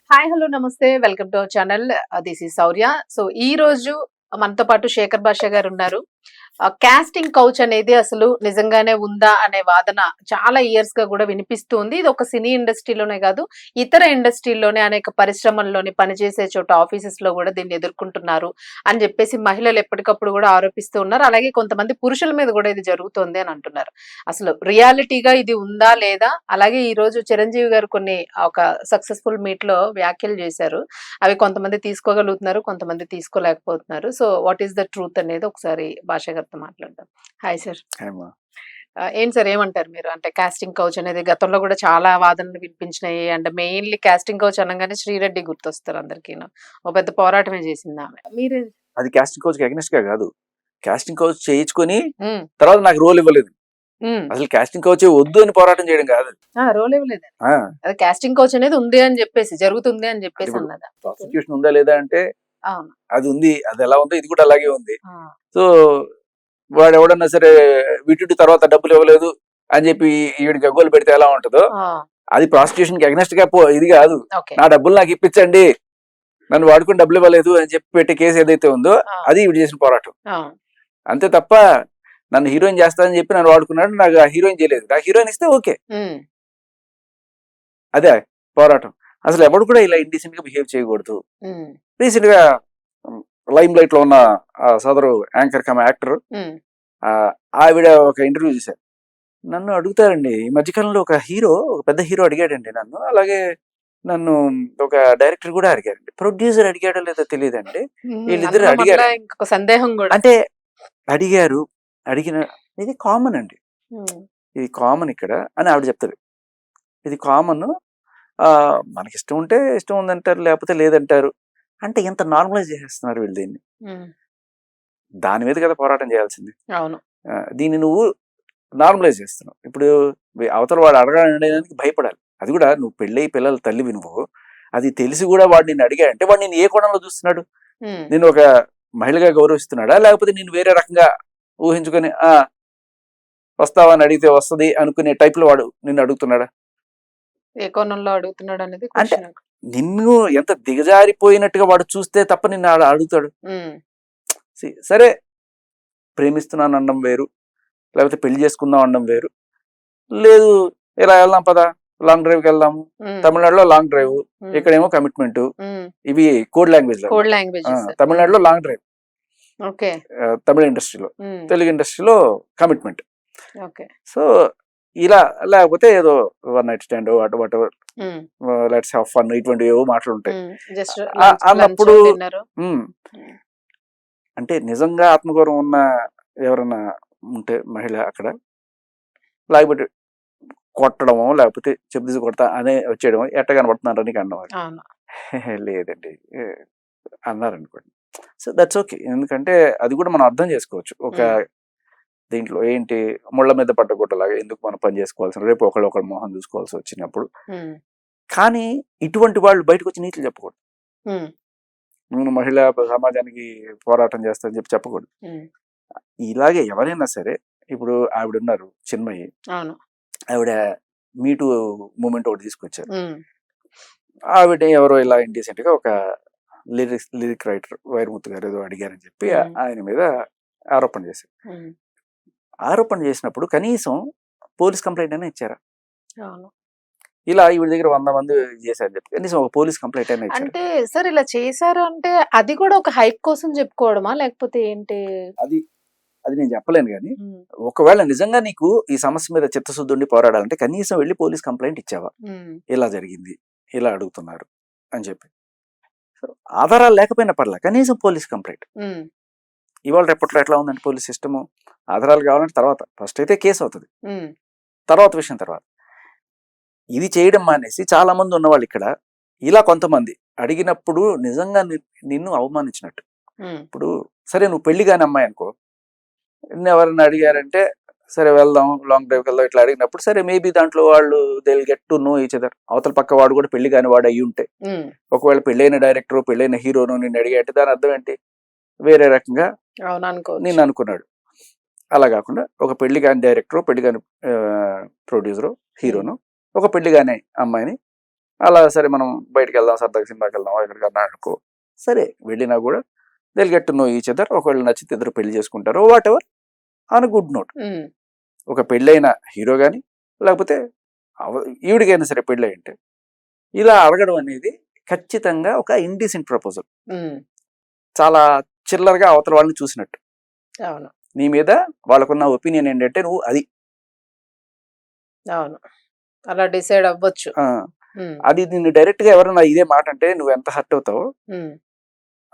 Hi hello నమస్తే welcome to our channel. This is Shaurya. So ఈ రోజు మనతో పాటు శేఖర్ భాష గారు ఉన్నారు. కాస్టింగ్ కౌచ్ అనేది అసలు నిజంగానే ఉందా అనే వాదన చాలా ఇయర్స్ గా కూడా వినిపిస్తుంది. ఇది ఒక సినీ ఇండస్ట్రీలోనే కాదు, ఇతర ఇండస్ట్రీలోనే అనేక పరిశ్రమల్లోని పనిచేసే చోట ఆఫీసెస్ లో కూడా దీన్ని ఎదుర్కొంటున్నారు అని చెప్పేసి మహిళలు ఎప్పటికప్పుడు కూడా ఆరోపిస్తూ ఉన్నారు. అలాగే కొంతమంది పురుషుల మీద కూడా ఇది జరుగుతోంది అని అంటున్నారు. అసలు రియాలిటీగా ఇది ఉందా లేదా? అలాగే ఈ రోజు చిరంజీవి గారు కొన్ని ఒక సక్సెస్ఫుల్ మీట్ లో వ్యాఖ్యలు చేశారు. అవి కొంతమంది తీసుకోగలుగుతున్నారు, కొంతమంది తీసుకోలేకపోతున్నారు. So what is the truth అనేది ఒకసారి భాష గారితో మాట్లాడదాం. Hi sir. ఏమో. ఏంటి సార్ ఏమంటారు మీరు? అంటే కాస్టింగ్ కౌచ్ అనేది గతంలో కూడా చాలా వాదనలు వినిపించినాయి. అంటే మెయిన్లీ కాస్టింగ్ కౌచ్ అనగానే శ్రీరెడ్డి గుర్తొస్తారు అందరికీ. ఒక పెద్ద పోరాటమే చేసింది ఆమె. మీరు అది కాస్టింగ్ కోచ్ అగెనిస్ట్ గా కాదు, కాస్టింగ్ కోచ్ చేయించుకొని తర్వాత నాకు రోల్ ఇవ్వలేదు. అసలు కాస్టింగ్ కోచ్ వద్దు అని పోరాటం చేయడం కాదు, రోల్ ఇవ్వలేదు. అది కాస్టింగ్ కౌచ్ అనేది ఉంది అని చెప్పేసి, జరుగుతుంది అని చెప్పేసి అన్నదా. ప్రాసిక్యూషన్ ఉందా లేదా అంటే అవును, అది ఉంది. అది ఎలా ఉందో ఇది కూడా అలాగే ఉంది. సో వాడు ఎవడన్నా సరే వీటి తర్వాత డబ్బులు ఇవ్వలేదు అని చెప్పి ఈవిడికి గగ్గోలు పెడితే ఎలా ఉంటుందో, అది ప్రాసిక్యూషన్ కి అగెనిస్ట్ గా ఇది కాదు. నా డబ్బులు నాకు ఇప్పించండి, నన్ను వాడుకుని డబ్బులు ఇవ్వలేదు అని చెప్పి పెట్టే కేసు ఏదైతే ఉందో అది ఈవిడ చేసిన పోరాటం. అంతే తప్ప నన్ను హీరోయిన్ చేస్తానని చెప్పి నన్ను వాడుకున్నాడు, నాకు ఆ హీరోయిన్ చేయలేదు, నాకు హీరోయిన్ ఇస్తే ఓకే. అదే పోరాటం. అసలు ఎవడు కూడా ఇలా ఇండిసెంట్ గా బిహేవ్ చేయకూడదు. రీసెంట్ గా లైమ్ లైట్ లో ఉన్న సదరు యాంకర్ కమ్ యాక్టర్ ఆవిడ ఒక ఇంటర్వ్యూ చేశారు. నన్ను అడుగుతారండి, ఈ మధ్యకాలంలో ఒక పెద్ద హీరో అడిగాడండి నన్ను, అలాగే నన్ను ఒక డైరెక్టర్ కూడా అడిగారండి, ప్రొడ్యూసర్ అడిగాడో లేదో తెలియదండి, వీళ్ళిద్దరు అడిగారు. సందేహం కూడా అంటే అడిగారు, అడిగిన ఇది కామన్ అండి, ఇది కామన్ ఇక్కడ అని ఆవిడ చెప్తుంది. ఇది కామన్, మనకి ఇష్టం ఉంటే ఇష్టం ఉందంటారు, లేకపోతే లేదంటారు. అంటే ఎంత నార్మలైజ్ చేసేస్తున్నారు వీళ్ళు దీన్ని. దాని మీద కదా పోరాటం చేయాల్సింది. అవును, దీన్ని నువ్వు నార్మలైజ్ చేస్తున్నావు. ఇప్పుడు అవతల వాడు అడగడానికి భయపడాలి. అది కూడా నువ్వు పెళ్ళై పిల్లల తల్లివి, నువ్వు అది తెలిసి కూడా వాడు నిన్ను అడిగాడంటే వాడు నేను ఏ కోణంలో చూస్తున్నాడు? నేను ఒక మహిళగా గౌరవిస్తున్నాడా, లేకపోతే నేను వేరే రకంగా ఊహించుకొని వస్తావని అడిగితే వస్తుంది అనుకునే టైప్ లో వాడు నిన్ను అడుగుతున్నాడా? ఏ కోణంలో అడుగుతున్నాడు అనేది అంటే నిన్ను ఎంత దిగజారిపోయినట్టుగా వాడు చూస్తే తప్ప నిన్ను అడుగుతాడు. సరే, ప్రేమిస్తున్నాను అనడం వేరు, లేకపోతే పెళ్లి చేసుకుందాం అనడం వేరు. లేదు ఇలా వెళ్దాం పదా లాంగ్ డ్రైవ్ కి వెళ్దాము, తమిళనాడులో లాంగ్ డ్రైవ్, ఇక్కడేమో కమిట్మెంట్. ఇవి కోడ్ లాంగ్వేజ్. తమిళనాడులో లాంగ్ డ్రైవ్ తమిళ ఇండస్ట్రీలో, తెలుగు ఇండస్ట్రీలో కమిట్మెంట్. సో ఇలా, లేకపోతే ఏదో one night stand what ever, let's have fun, ఇటువంటి ఏవో మాటలు ఉంటాయి అన్నప్పుడు. అంటే నిజంగా ఆత్మగౌరవం ఉన్న ఎవరన్నా ఉంటే మహిళ అక్కడ, లేకపోతే కొట్టడమో లేకపోతే చెప్పుదీసి కొడతా అనే వచ్చేయడమో, ఎట్ట కనబడుతున్నారు నీకు అన్నవారు లేదండి అన్నారనుకోండి. సో దట్స్ ఓకే, ఎందుకంటే అది కూడా మనం అర్థం చేసుకోవచ్చు. ఒక దీంట్లో ఏంటి, ముళ్ళ మీద పడ్డ గుట్టలాగా ఎందుకు మనం పని చేసుకోవాల్సిన, రేపు ఒకళ్ళు మొహం చూసుకోవాల్సి వచ్చినప్పుడు. కానీ ఇటువంటి వాళ్ళు బయటకు వచ్చి నీతులు చెప్పకూడదు. నేను మహిళా సమాజానికి పోరాటం చేస్తా అని చెప్పకూడదు. ఇలాగే ఎవరైనా సరే, ఇప్పుడు ఆవిడ ఉన్నారు చిన్మయి, ఆవిడ మీటూ మూమెంట్ ఒకటి తీసుకొచ్చారు. ఆవిడ ఎవరో ఇలా ఇండిసెంట్ గా ఒక లిరిక్ రైటర్ వైరముత్తు గారు ఏదో అడిగారని చెప్పి ఆయన మీద ఆరోపణ చేశారు. ఆరోపణ చేసినప్పుడు కనీసం పోలీస్ కంప్లైంట్ అయినా ఇచ్చారా? ఇలా ఈవిడ దగ్గర 100 మంది చేశారు చెప్పి కనీసం ఒక పోలీస్ కంప్లైంట్ అయినా ఇచ్చారు. అంటే సార్ ఇలా చేశారు అంటే అది కూడా ఒక హైప్ కోసం చెప్పుకోవడమా, లేకపోతే ఏంటి? అది నేను చెప్పలేను. కానీ ఒకవేళ నిజంగా నీకు ఈ సమస్య మీద చిత్తశుద్ధి ఉండి పోరాడాలంటే కనీసం వెళ్ళి పోలీస్ కంప్లైంట్ ఇచ్చావా, ఇలా జరిగింది, ఇలా అడుగుతున్నారు అని చెప్పి. ఆధారాలు లేకపోయినా పర్లా, కనీసం పోలీస్ కంప్లైంట్. ఇవాళ రేపట్లో ఎట్లా ఉందంటే పోలీస్ సిస్టము, ఆధారాలు కావాలంటే తర్వాత, ఫస్ట్ అయితే కేసు అవుతుంది, తర్వాత విషయం తర్వాత. ఇది చేయడం మానేసి చాలా మంది ఉన్నవాళ్ళు ఇక్కడ ఇలా కొంతమంది అడిగినప్పుడు నిజంగా నిన్ను అవమానించినట్టు. ఇప్పుడు సరే నువ్వు పెళ్లి కాని అమ్మాయి అనుకో, ఎవరైనా అడిగారంటే సరే వెళ్దాం లాంగ్ డ్రైవ్కి వెళ్దాం ఇట్లా అడిగినప్పుడు సరే మేబీ దాంట్లో వాళ్ళు they will get to know each other. అవతల పక్క వాడు కూడా పెళ్లి కాని వాడు అయ్యి ఉంటే, ఒకవేళ పెళ్ళైన డైరెక్టర్ పెళ్ళైన హీరోను నిన్ను అడిగాయంటే దాని అర్థం ఏంటి, వేరే రకంగా నేను అనుకున్నాడు. అలా కాకుండా ఒక పెళ్లి కాని డైరెక్టర్, పెళ్లి కాని ప్రొడ్యూసరు, హీరోను, ఒక పెళ్లి కాని అమ్మాయిని అలా సరే మనం బయటకు వెళ్దాం, సరదాగా సినిమాకి వెళ్దాం ఎక్కడికన్నా అనుకో, సరే వెళ్ళినా కూడా they'll get to know each other. ఒకవేళ నచ్చితే ఇద్దరు పెళ్లి చేసుకుంటారు, what ever, on good note. ఒక పెళ్ళైన హీరో కానీ లేకపోతే ఈవిడికైనా సరే పెళ్ళి అంటే ఇలా అడగడం అనేది ఖచ్చితంగా ఒక ఇండీసెంట్ ప్రపోజల్. చాలా చిల్లరగా అవతల వాళ్ళని చూసినట్టు. అవును నీ మీద వాళ్ళకున్న ఒపీనియన్ ఏంటంటే నువ్వు అది అవును అలా డిసైడ్ అవ్వచ్చు. అది నిన్ను డైరెక్ట్ గా ఎవరన్నా ఇదే మాట అంటే నువ్వు ఎంత హర్ట్ అవుతావో,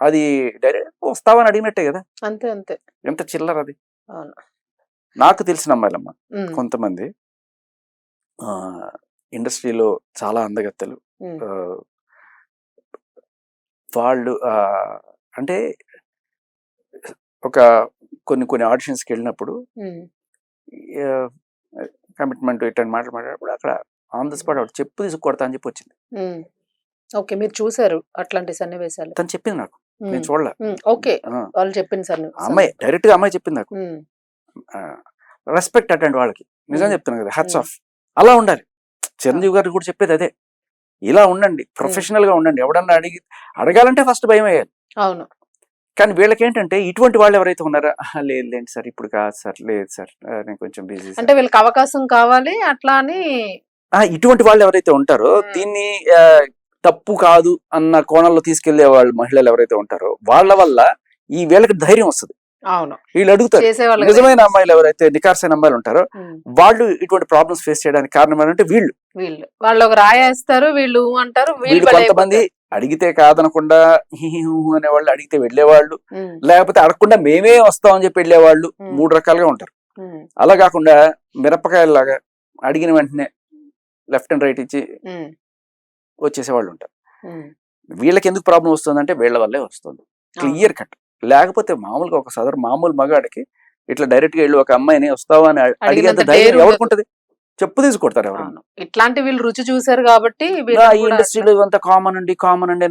అది డైరెక్ట్ వస్తావని అడిగినట్టే కదా. అంతే అంతే. ఎంత చిల్లర అది. అవును. నాకు తెలిసిన అమ్మాయిలమ్మ కొంతమంది ఇండస్ట్రీలో చాలా అందగత్తెలు, వాళ్ళు అంటే ఒక కొన్ని ఆడిషన్స్కి వెళ్ళినప్పుడు కమిట్మెంట్ ఇట్లాంటి మాటలు మాట్లాడినప్పుడు అక్కడ ఆన్ ద స్పాట్ ఆవిడ చెప్పు తీసుకు కొడతా అని చెప్పి వచ్చింది. ఓకే, మీరు చూసారు అట్లాంటి సన్నివేశాలు? తను చెప్పింది నాకు, నేను చూడలే. ఓకే, వాళ్ళు చెప్పిన అమ్మాయి డైరెక్ట్ గా అమ్మాయి చెప్పింది నాకు. రెస్పెక్ట్ అటెండ్ వాళ్ళకి, నిజం చెప్తున్నాను కదా, హ్యాట్స్ ఆఫ్. అలా ఉండాలి. చిరంజీవి గారు కూడా చెప్పేది అదే, ఇలా ఉండండి, ప్రొఫెషనల్ గా ఉండండి. ఎవడన్నా అడగాలంటే ఫస్ట్ భయం వేయాలి. అవును. కానీ వీళ్ళకి ఏంటంటే ఇటువంటి వాళ్ళు ఎవరైతే ఉన్నారో, లేదులేండి సార్ ఇప్పుడు కాదు సార్, లేదు సార్ నేను కొంచెం బిజీ, అంటే వీళ్ళకి అవకాశం కావాలి అట్లా అని. ఇటువంటి వాళ్ళు ఎవరైతే ఉంటారో దీన్ని తప్పు కాదు అన్న కోణంలో తీసుకెళ్లే వాళ్ళు మహిళలు ఎవరైతే ఉంటారో వాళ్ళ వల్ల ఈ వీళ్ళకి ధైర్యం వస్తుంది. అవును, వీళ్ళు అడుగుతారు. నిజమైన అమ్మాయిలు ఎవరైతే నికార్సైన అమ్మాయిలు ఉంటారో వాళ్ళు ఇటువంటి ప్రాబ్లమ్స్ ఫేస్ చేయడానికి కారణం ఏంటంటే వాళ్ళు ఒక రాయేస్తారు, వీళ్ళు అంటారు. వీళ్ళు కొంతమంది అడిగితే కాదనకుండా అనే వాళ్ళు, అడిగితే వెళ్ళేవాళ్ళు, లేకపోతే అడగకుండా మేమే వస్తాం అని చెప్పి వెళ్ళేవాళ్ళు, 3 రకాలుగా ఉంటారు. అలా కాకుండా మిరపకాయలాగా అడిగిన వెంటనే లెఫ్ట్ అండ్ రైట్ ఇచ్చి వచ్చేసేవాళ్ళు ఉంటారు. వీళ్ళకి ఎందుకు ప్రాబ్లం వస్తుందంటే వీళ్ళ వల్లే వస్తుంది, క్లియర్ కట్. లేకపోతే మామూలుగా ఒక మామూలు మగాడికి ఇట్లా డైరెక్ట్ గా వెళ్ళి ఒక అమ్మాయిని వస్తావా అని అడిగేంత ధైర్యం ఎవరికి ఉంటుంది? చెప్పు తీసుకొడతారు ఎవరైనా. ఇట్లాంటి వీళ్ళు రుచి చూసారు కాబట్టి ఈ ఇండస్ట్రీలో ఇదంతా కామన్ అండి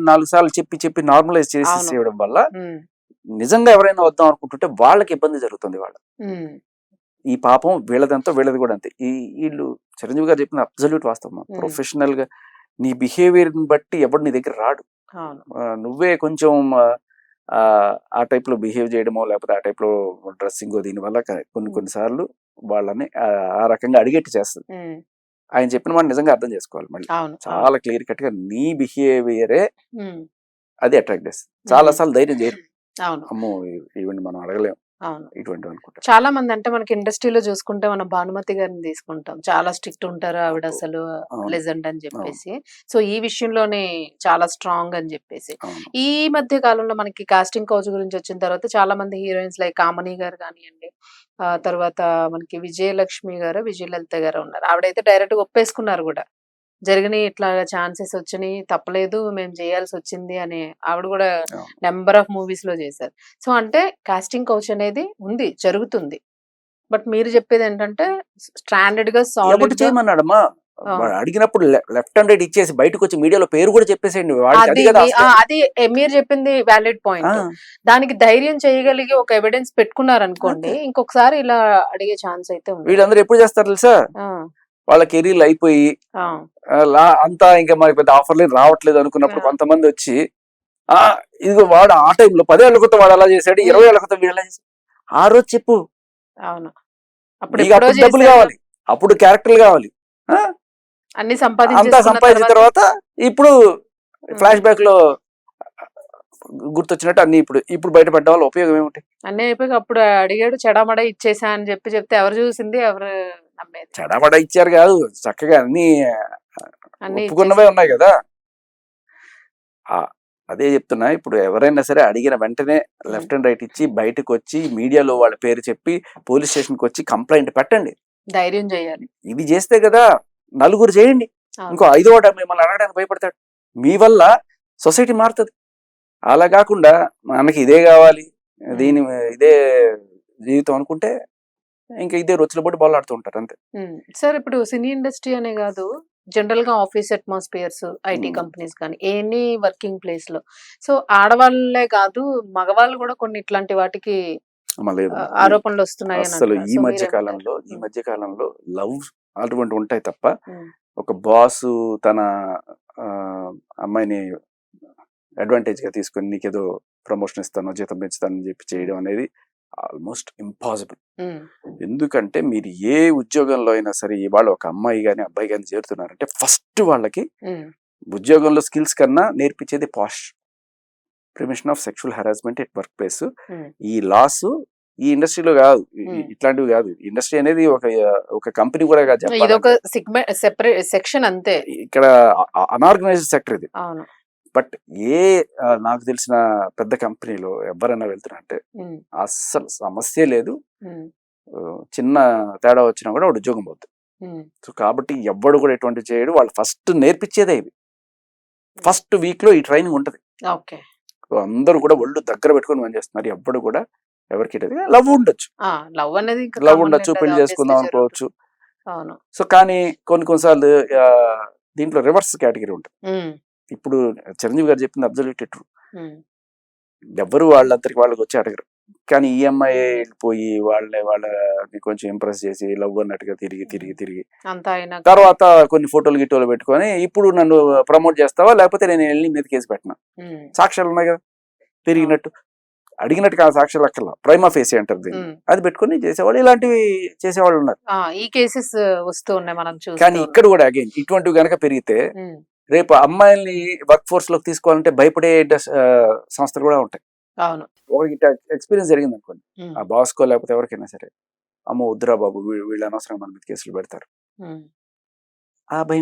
4 సార్లు చెప్పి నార్మలైజ్ చేసేయడం వల్ల నిజంగా ఎవరైనా వద్దాం అనుకుంటుంటే వాళ్ళకి ఇబ్బంది జరుగుతుంది. వాళ్ళ ఈ పాపం వీళ్ళదంతా వీళ్ళది కూడా అంతే. వీళ్ళు చిరంజీవి గారు చెప్పిన అబ్సల్యూట్ వాస్తవం. ప్రొఫెషనల్ గా నీ బిహేవియర్ ని బట్టి ఎవడు నీ దగ్గర రాడు. నువ్వే కొంచెం ఆ టైప్ లో బిహేవ్ చేయడమో లేకపోతే ఆ టైప్ లో డ్రెస్సింగ్, దీనివల్ల కొన్నిసార్లు వాళ్ళని ఆ రకంగా అడిగేట్టు చేస్తుంది. ఆయన చెప్పిన మాట నిజంగా అర్థం చేసుకోవాలి. మళ్ళీ చాలా క్లియర్ కట్ గా నీ బిహేవియరే అది అట్రాక్ట్ చేస్తుంది. చాలా సార్లు ధైర్యం చేయరు. అమ్మో ఈవెంట్ మనం అడగలేము ఇటువంటి అనుకుంటా. చాలా మంది అంటే మనకి ఇండస్ట్రీలో చూసుకుంటే మనం భానుమతి గారిని తీసుకుంటాం, చాలా స్ట్రిక్ట్ ఉంటారు ఆవిడ, అసలు లెజెండ్ అని చెప్పేసి. సో ఈ విషయంలోనే చాలా స్ట్రాంగ్ అని చెప్పేసి. ఈ మధ్య కాలంలో మనకి కాస్టింగ్ కౌచ్ గురించి వచ్చిన తర్వాత చాలా మంది హీరోయిన్స్ లైక్ కామని గారు కానివ్వండి, తర్వాత మనకి విజయలక్ష్మి గారు, విజయలలిత గారు ఉన్నారు. ఆవిడైతే డైరెక్ట్ గా ఒప్పేసుకున్నారు కూడా, జరిగినాయి ఇట్లా ఛాన్సెస్ వచ్చినాయి, తప్పలేదు, మేము చేయాల్సి వచ్చింది అని ఆవిడ కూడా నెంబర్ ఆఫ్ మూవీస్ లో చేశారు. సో అంటే కాస్టింగ్ కౌచ్ అనేది ఉంది, జరుగుతుంది. బట్ మీరు చెప్పేది ఏంటంటే స్టాండర్డ్ గా సాలిడ్ చేయమన్నాడమ్మా. అడిగినప్పుడు లెఫ్ట్ అండ్ రైట్ ఇచ్చేసి బయటకు వచ్చి మీడియాలో పేరు కూడా చెప్పేసేయండి. అది మీరు చెప్పింది వ్యాలిడ్ పాయింట్. దానికి ధైర్యం చేయగలిగి ఒక ఎవిడెన్స్ పెట్టుకున్నారు అనుకోండి, ఇంకొకసారి ఇలా అడిగే ఛాన్స్ అయితే ఉంది. వీళ్ళందరూ ఎప్పుడు చేస్తారు తెలుసా? వాళ్ళ కెరీర్లు అయిపోయి అంతా ఇంకా మనకి పెద్ద ఆఫర్లు రావట్లేదు అనుకున్నప్పుడు కొంతమంది వచ్చి ఇదిగో వాడు ఆ టైంలో 10 ఏళ్ల క్రితం వాడు అలా చేశాడు, 20 ఏళ్ల క్రితం వీడు అలా చేశాడు, ఆ రోజు చెప్పు. అప్పుడు డబ్బులు కావాలి, అప్పుడు క్యారెక్టర్లు కావాలి, అంతా సంపాదించిన తర్వాత ఇప్పుడు ఫ్లాష్ బ్యాక్ లో గుర్తొచ్చినట్టు అన్ని ఇప్పుడు బయటపడ్డ వాళ్ళ ఉపయోగం ఏమిటి? అన్నీ అయిపోయి అప్పుడు అడిగాడు చెడామడ ఇచ్చేసా అని చెప్తే ఎవరు చూసింది, ఎవరు నమ్మేది? చెడామడ ఇచ్చారు కాదు, చక్కగా అన్ని ఒప్పుకున్నవే ఉన్నాయి కదా. అదే చెప్తున్నా, ఇప్పుడు ఎవరైనా సరే అడిగిన వెంటనే లెఫ్ట్ అండ్ రైట్ ఇచ్చి బయటకు వచ్చి మీడియాలో వాళ్ళ పేరు చెప్పి పోలీస్ స్టేషన్ కి వచ్చి కంప్లైంట్ పెట్టండి, ధైర్యం చేయాలి. ఇది చేస్తే కదా నలుగురు చేయండి, ఇంకో 5వ మిమ్మల్ని అడగడానికి భయపడతాడు. మీ వల్ల సొసైటీ మారుతుంది. అలా కాకుండా మనకి ఇదే కావాలి, ఇదే జీవితం అనుకుంటే ఇంకా ఇదే రొచ్చుల పడి బాలాడుతూ ఉంటారు అంతే. సార్ ఇప్పుడు సినీ ఇండస్ట్రీ అనే కాదు, జనరల్ గా ఆఫీస్ అట్మాస్ఫియర్స్, ఐటీ కంపెనీస్ కానీ ఎనీ వర్కింగ్ ప్లేస్ లో, సో ఆడవాళ్ళే కాదు మగవాళ్ళు కూడా కొన్ని ఇట్లాంటి వాటికి ఆరోపణలు వస్తున్నాయి. అసలు ఈ మధ్య కాలంలో లవ్ అటువంటి ఉంటాయి తప్ప ఒక బాస్ తన అమ్మాయిని అడ్వాంటేజ్ గా తీసుకొని నీకేదో ప్రమోషన్ ఇస్తాను, జీతం పెంచుతాను అని చెప్పి చేయడం అనేది ఆల్మోస్ట్ ఇంపాసిబుల్. ఎందుకంటే మీరు ఏ ఉద్యోగంలో అయినా సరే ఇవాళ ఒక అమ్మాయి కానీ అబ్బాయి కానీ చేరుతున్నారంటే ఫస్ట్ వాళ్ళకి ఉద్యోగంలో స్కిల్స్ కన్నా నేర్పించేది POSH, prevention of sexual harassment at work place. ఈ లాస్ ఈ ఇండస్ట్రీలో కాదు, ఇట్లాంటివి కాదు. ఇండస్ట్రీ అనేది ఒక కంపెనీ కూడా కాదు, ఇది ఒక సెపరేట్ సెక్షన్ అంతే. ఇక్కడ అనార్గనైజ్డ్ సెక్టర్ ఇది. అవును. బట్ నాకు తెలిసిన పెద్ద కంపెనీలో ఎవరైనా వెళ్తున్నారంటే అస్సలు సమస్య లేదు. చిన్న తేడా వచ్చినా కూడా వాడు ఉద్యోగం పోతుంది. సో కాబట్టి ఎవడు కూడా ఎటువంటి చేయడు. వాళ్ళు ఫస్ట్ నేర్పించేదే ఇవి. ఫస్ట్ వీక్ లో ఈ ట్రైనింగ్ ఉంటది. అందరూ కూడా ఒళ్ళు దగ్గర పెట్టుకొని పని చేస్తున్నారు. ఎవడు కూడా ఎవరికి లవ్ ఉండొచ్చు, లవ్ ఉండొచ్చు, పెళ్లి చేసుకుందాం అనుకోవచ్చు. సో కానీ కొన్నిసార్లు దీంట్లో రివర్స్ కేటగిరీ ఉంటుంది. ఇప్పుడు చిరంజీవి గారు చెప్పింది అబ్జల్యూట్లీ ట్రూ. ఎవరు వాళ్ళందరికి వాళ్ళకి వచ్చి అడగరు. కానీ ఈఎంఐ వెళ్ళిపోయి వాళ్ళని కొంచెం ఇంప్రెస్ చేసి లవ్ అన్నట్టుగా తిరిగి తర్వాత కొన్ని ఫోటోలు గిట్టోలు పెట్టుకొని ఇప్పుడు నన్ను ప్రమోట్ చేస్తావా లేకపోతే నేను వెళ్ళి మీద కేసు పెట్టినా, సాక్ష్యాలు ఉన్నాయి కదా పెరిగినట్టు, అడిగినట్టు కాదు సాక్ష్యాలు అక్కర్లా, ప్రైమా ఫేసి అంటారు దీన్ని, అది పెట్టుకుని చేసేవాళ్ళు, ఇలాంటివి చేసేవాళ్ళు ఉన్నారు. ఈ కేసెస్ వస్తూ ఉన్నాయి మనం చూస్తాం. కానీ ఇక్కడ కూడా అగైన్ ఇటువంటివి కనుక పెరిగితే రేపు అమ్మాయిల్ని వర్క్ ఫోర్స్ లోకి తీసుకోవాలంటే భయపడే సంస్థలు కూడా ఉంటాయి. ఒకటి ఎక్స్పీరియన్స్ జరిగింది అనుకోండి, ఆ బాస్కో లేకపోతే ఎవరికైనా సరే, అమ్మో వద్దురా బాబు వీళ్ళు అనవసరంగా మన మీద కేసులు పెడతారు, ఆ భయం